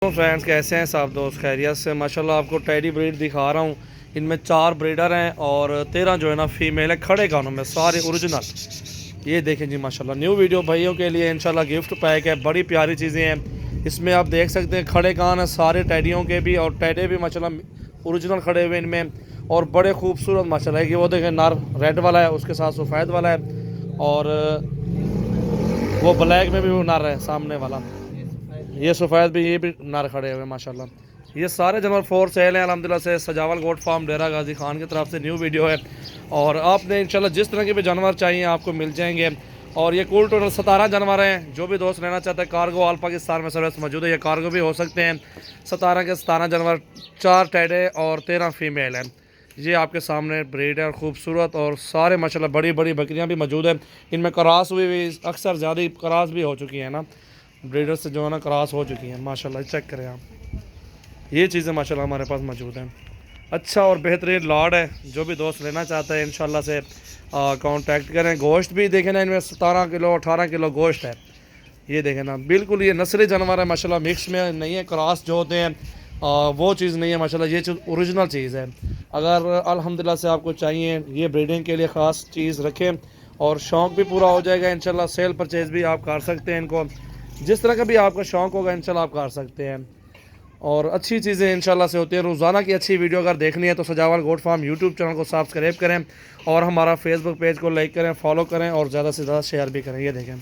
तो फ्रेंड्स कैसे हैं सब दोस्त खैरियत से। माशाल्लाह आपको टेडी ब्रीड दिखा रहा हूँ। इनमें 4 ब्रीडर हैं और 13 जो है ना फीमेल है। खड़े कानों में सारे ओरिजिनल। ये देखें जी माशाल्लाह न्यू वीडियो भाइयों के लिए इंशाल्लाह गिफ्ट पैक है। बड़ी प्यारी चीज़ें हैं इसमें, आप देख सकते हैं खड़े कान है सारे टेडियों के भी, और टेडे भी माशाल्लाह ओरिजिनल खड़े हुए इनमें, और बड़े खूबसूरत माशाल्लाह। कि वो देखें नर रेड वाला है, उसके साथ सफ़ेद वाला है, और वो ब्लैक में भी वो नर है सामने वाला। ये सफ़ेद भी, ये भी नर खड़े हुए माशाल्लाह। ये सारे जानवर फॉर सेल हैं अल्हम्दुलिल्लाह से। सजावल गोट फार्म डेरा गाजी खान की तरफ से न्यू वीडियो है, और आपने इंशाल्लाह जिस तरह के भी जानवर चाहिए आपको मिल जाएंगे। और ये कुल टोटल 17 जानवर हैं। जो भी दोस्त लेना चाहता है कार्गो ऑल पाकिस्तान में सर्विस मौजूद है, ये कार्गो भी हो सकते हैं। 17 के 17 जानवर, 4 टेडे और 13 फीमेल हैं। ये आपके सामने ब्रीड है और ख़ूबसूरत, और सारे माशाल्लाह बड़ी बड़ी बकरियां भी मौजूद हैं। इनमें क्रॉस हुई भी अक्सर ज़्यादा क्रॉस भी हो चुकी है ना, ब्रीडर से जो है ना क्रॉस हो चुकी हैं माशाल्लाह। चेक करें आप, ये चीज़ें माशाल्लाह हमारे पास मौजूद हैं। अच्छा और बेहतरीन लॉट है। जो भी दोस्त लेना चाहता है इंशाल्लाह से कांटेक्ट करें। गोश्त भी देखें ना, इनमें 17 किलो 18 किलो गोश्त है। ये देखें ना, बिल्कुल ये नस्ली जानवर है माशाल्लाह, मिक्स में नहीं है। क्रॉस जो होते हैं वो चीज़ नहीं है माशाल्लाह, ये चीज़ ओरिजिनल चीज़ है। अगर अल्हम्दुलिल्लाह से आपको चाहिए ये ब्रीडिंग के लिए ख़ास चीज़ रखें, और शौक़ भी पूरा हो जाएगा इंशाल्लाह। सेल परचेज़ भी आप कर सकते हैं इनको, जिस तरह का भी आपका शौक़ होगा इंशाल्लाह आप कर सकते हैं। और अच्छी चीज़ें इंशाल्लाह से होती हैं। रोज़ाना की अच्छी वीडियो अगर देखनी है तो सजावल गोट फार्म यूट्यूब चैनल को सब्सक्राइब करें, और हमारा फेसबुक पेज को लाइक करें, फॉलो करें, और ज़्यादा से ज़्यादा शेयर भी करें। ये देखें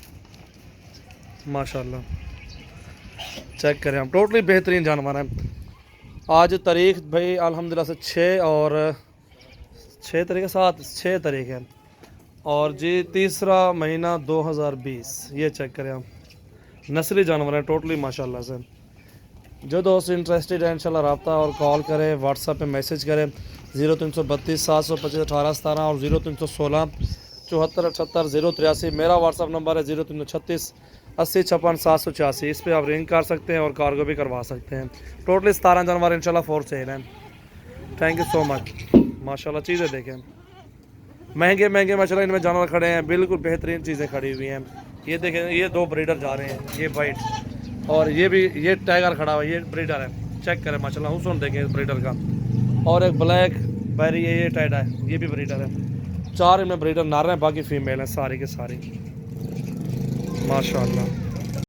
माशाल्लाह, चेक करें हम, टोटली बेहतरीन जानवर हैं। आज तारीख भाई अल्हम्दुलिल्लाह से 6 और 6 तारीख के साथ 6 तारीख है, और जी तीसरा महीना 2020। ये चेक करें हम, नस्ली जानवर हैं टोटली माशाल्लाह से। जो दोस्त इंटरेस्टेड है इंशाल्लाह रब्ता और कॉल करें, व्हाट्सएप पे मैसेज करें 0332 725 1817 और 0316 74 78 083। मेरा व्हाट्सएप नंबर है 0336 80 56 786। इस पर आप रिंग कर सकते हैं और कार्गो भी करवा सकते हैं। टोटली 17 जानवर इंशाल्लाह फॉर सेल हैं। Thank you so much. माशाल्लाह चीज़ें देखें, महंगे महंगे माशाल्लाह इनमें जानवर खड़े हैं, बिल्कुल बेहतरीन चीज़ें खड़ी हुई हैं। ये देखें, ये 2 ब्रीडर जा रहे हैं, ये वाइट, और ये भी ये टाइगर खड़ा हुआ है, ये ब्रीडर है। चेक करें माशाल्लाह, हुस्न देखें इस ब्रीडर का। और एक ब्लैक बैरी है, ये टाइडा है, ये भी ब्रीडर है। 4 इनमें ब्रीडर नर हैं, बाकी फीमेल हैं सारी के सारी माशाल्लाह।